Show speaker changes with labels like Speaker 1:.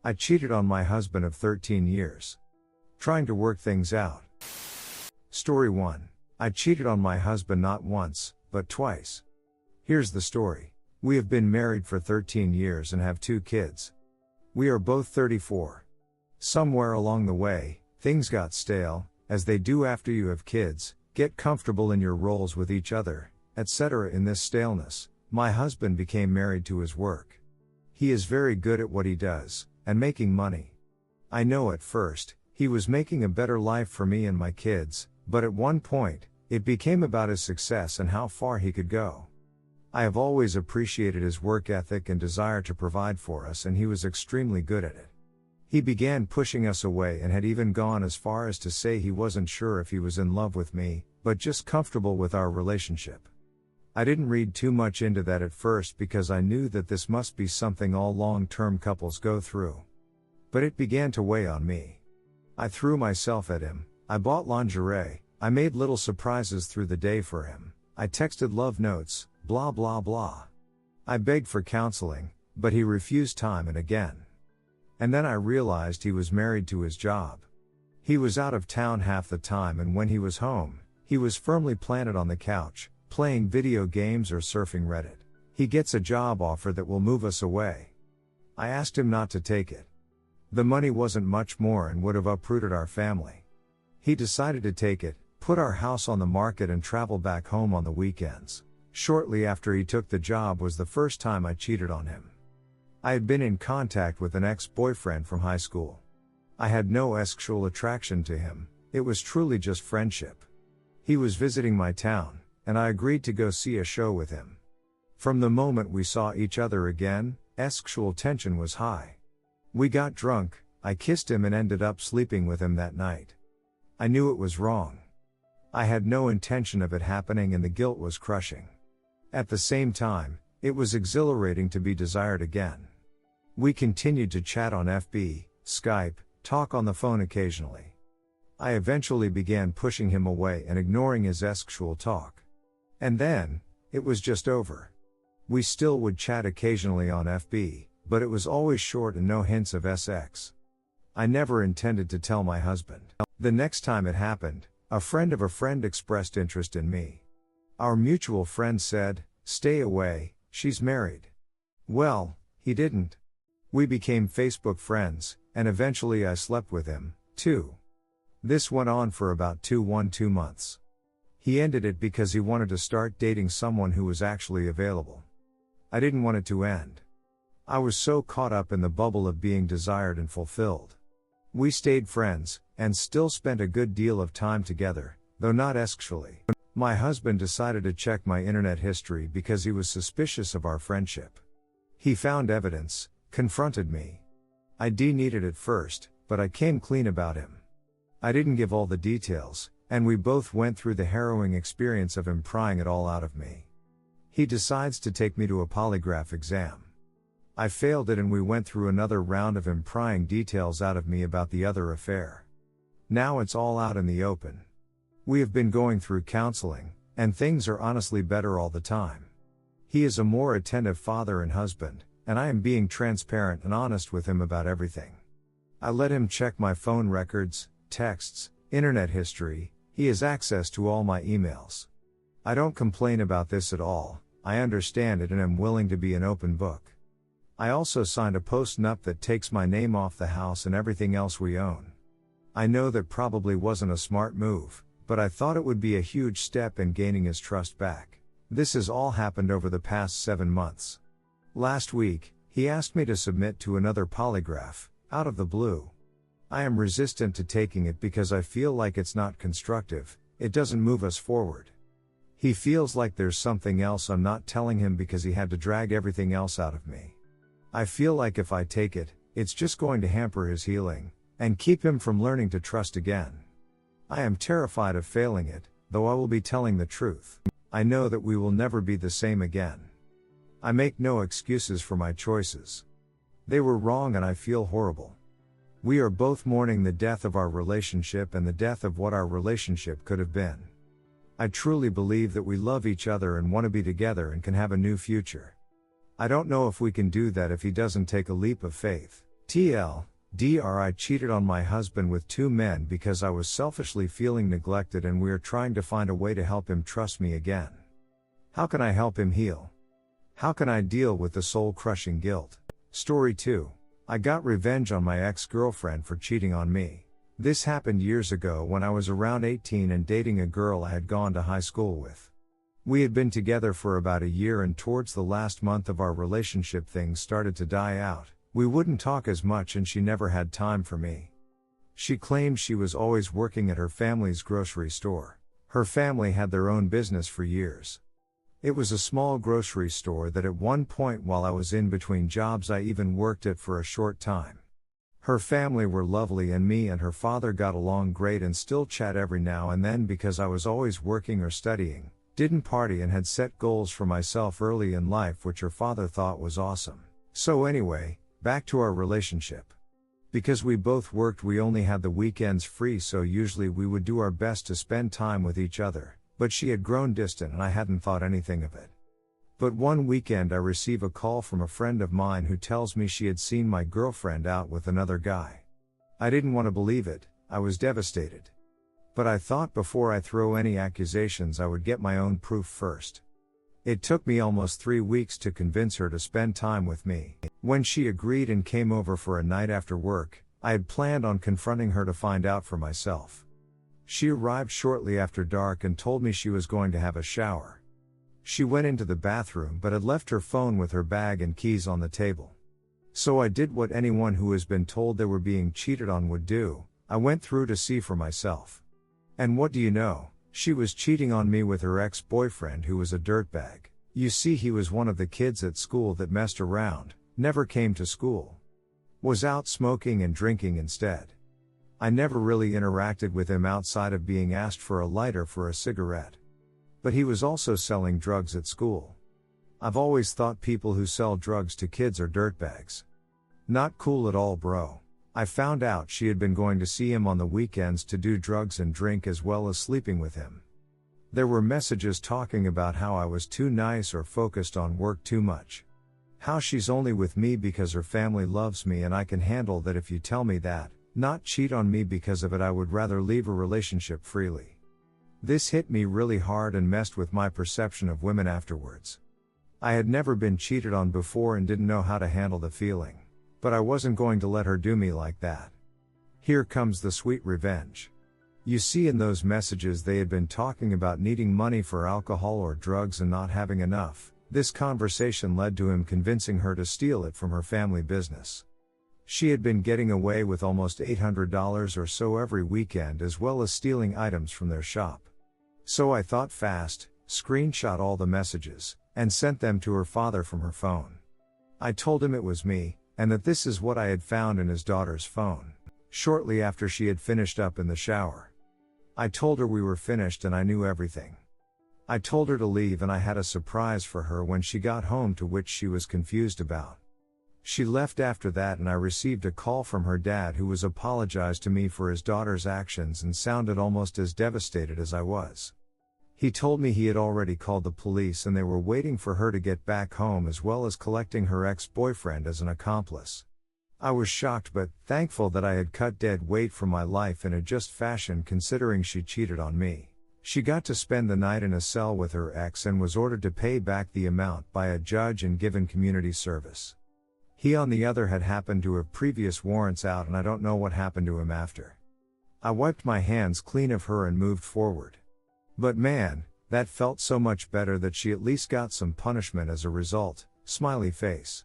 Speaker 1: I cheated on my husband of 13 years. Trying to work things out. Story 1. I cheated on my husband not once, but twice. Here's the story. We have been married for 13 years and have 2 kids. We are both 34. Somewhere along the way, things got stale, as they do after you have kids, get comfortable in your roles with each other, etc. In this staleness, my husband became married to his work. He is very good at what he does, and making money. I know at first, he was making a better life for me and my kids, but at one point, it became about his success and how far he could go. I have always appreciated his work ethic and desire to provide for us, and he was extremely good at it. He began pushing us away and had even gone as far as to say he wasn't sure if he was in love with me, but just comfortable with our relationship. I didn't read too much into that at first because I knew that this must be something all long-term couples go through. But it began to weigh on me. I threw myself at him, I bought lingerie, I made little surprises through the day for him, I texted love notes, blah blah blah. I begged for counseling, but he refused time and again. And then I realized he was married to his job. He was out of town half the time, and when he was home, he was firmly planted on the couch, playing video games or surfing Reddit. He gets a job offer that will move us away. I asked him not to take it. The money wasn't much more and would have uprooted our family. He decided to take it, put our house on the market and travel back home on the weekends. Shortly after he took the job was the first time I cheated on him. I had been in contact with an ex-boyfriend from high school. I had no sexual attraction to him, it was truly just friendship. He was visiting my town, and I agreed to go see a show with him. From the moment we saw each other again, sexual tension was high. We got drunk, I kissed him and ended up sleeping with him that night. I knew it was wrong. I had no intention of it happening and the guilt was crushing. At the same time, it was exhilarating to be desired again. We continued to chat on FB, Skype, talk on the phone occasionally. I eventually began pushing him away and ignoring his sexual talk. And then, it was just over. We still would chat occasionally on FB, but it was always short and no hints of sex. I never intended to tell my husband. The next time it happened, a friend of a friend expressed interest in me. Our mutual friend said, "Stay away, she's married." Well, he didn't. We became Facebook friends, and eventually I slept with him, too. This went on for about 2 months. He ended it because he wanted to start dating someone who was actually available. I didn't want it to end. I was so caught up in the bubble of being desired and fulfilled. We stayed friends, and still spent a good deal of time together, though not sexually. My husband decided to check my internet history because he was suspicious of our friendship. He found evidence, confronted me. I denied it at first, but I came clean about him. I didn't give all the details, and we both went through the harrowing experience of him prying it all out of me. He decides to take me to a polygraph exam. I failed it and we went through another round of him prying details out of me about the other affair. Now it's all out in the open. We have been going through counseling, and things are honestly better all the time. He is a more attentive father and husband, and I am being transparent and honest with him about everything. I let him check my phone records, texts, internet history, he has access to all my emails. I don't complain about this at all, I understand it and am willing to be an open book. I also signed a post-nup that takes my name off the house and everything else we own. I know that probably wasn't a smart move, but I thought it would be a huge step in gaining his trust back. This has all happened over the past 7 months. Last week, he asked me to submit to another polygraph, out of the blue. I am resistant to taking it because I feel like it's not constructive, it doesn't move us forward. He feels like there's something else I'm not telling him because he had to drag everything else out of me. I feel like if I take it, it's just going to hamper his healing, and keep him from learning to trust again. I am terrified of failing it, though I will be telling the truth. I know that we will never be the same again. I make no excuses for my choices. They were wrong and I feel horrible. We are both mourning the death of our relationship and the death of what our relationship could have been. I truly believe that we love each other and want to be together and can have a new future. I don't know if we can do that if he doesn't take a leap of faith. TLDR, I cheated on my husband with 2 men because I was selfishly feeling neglected, and we are trying to find a way to help him trust me again. How can I help him heal? How can I deal with the soul-crushing guilt? Story 2. I got revenge on my ex-girlfriend for cheating on me. This happened years ago when I was around 18 and dating a girl I had gone to high school with. We had been together for about a year, and towards the last month of our relationship things started to die out. We wouldn't talk as much and she never had time for me. She claimed she was always working at her family's grocery store. Her family had their own business for years. It was a small grocery store that at one point while I was in between jobs I even worked at for a short time. Her family were lovely and me and her father got along great and still chat every now and then because I was always working or studying, didn't party, and had set goals for myself early in life which her father thought was awesome. So anyway, back to our relationship. Because we both worked, we only had the weekends free, so usually we would do our best to spend time with each other, but she had grown distant and I hadn't thought anything of it. But one weekend I receive a call from a friend of mine who tells me she had seen my girlfriend out with another guy. I didn't want to believe it, I was devastated. But I thought before I throw any accusations I would get my own proof first. It took me almost 3 weeks to convince her to spend time with me. When she agreed and came over for a night after work, I had planned on confronting her to find out for myself. She arrived shortly after dark and told me she was going to have a shower. She went into the bathroom but had left her phone with her bag and keys on the table. So I did what anyone who has been told they were being cheated on would do. I went through to see for myself. And what do you know? She was cheating on me with her ex-boyfriend, who was a dirtbag. You see, he was one of the kids at school that messed around, never came to school. Was out smoking and drinking instead. I never really interacted with him outside of being asked for a lighter for a cigarette. But he was also selling drugs at school. I've always thought people who sell drugs to kids are dirtbags. Not cool at all, bro. I found out she had been going to see him on the weekends to do drugs and drink as well as sleeping with him. There were messages talking about how I was too nice or focused on work too much. How she's only with me because her family loves me and I can handle that if you tell me that, not cheat on me because of it. I would rather leave a relationship freely. This hit me really hard and messed with my perception of women afterwards. I had never been cheated on before and didn't know how to handle the feeling. But I wasn't going to let her do me like that. Here comes the sweet revenge. You see, in those messages they had been talking about needing money for alcohol or drugs and not having enough. This conversation led to him convincing her to steal it from her family business. She had been getting away with almost $800 or so every weekend, as well as stealing items from their shop. So I thought fast, screenshot all the messages, and sent them to her father from her phone. I told him it was me, and that this is what I had found in his daughter's phone. Shortly after she had finished up in the shower, I told her we were finished and I knew everything. I told her to leave and I had a surprise for her when she got home, to which she was confused about. She left after that and I received a call from her dad, who was apologized to me for his daughter's actions and sounded almost as devastated as I was. He told me he had already called the police and they were waiting for her to get back home, as well as collecting her ex-boyfriend as an accomplice. I was shocked but thankful that I had cut dead weight from my life in a just fashion, considering she cheated on me. She got to spend the night in a cell with her ex and was ordered to pay back the amount by a judge and given community service. He, on the other, had happened to have previous warrants out and I don't know what happened to him after. I wiped my hands clean of her and moved forward. But man, that felt so much better that she at least got some punishment as a result. Smiley face.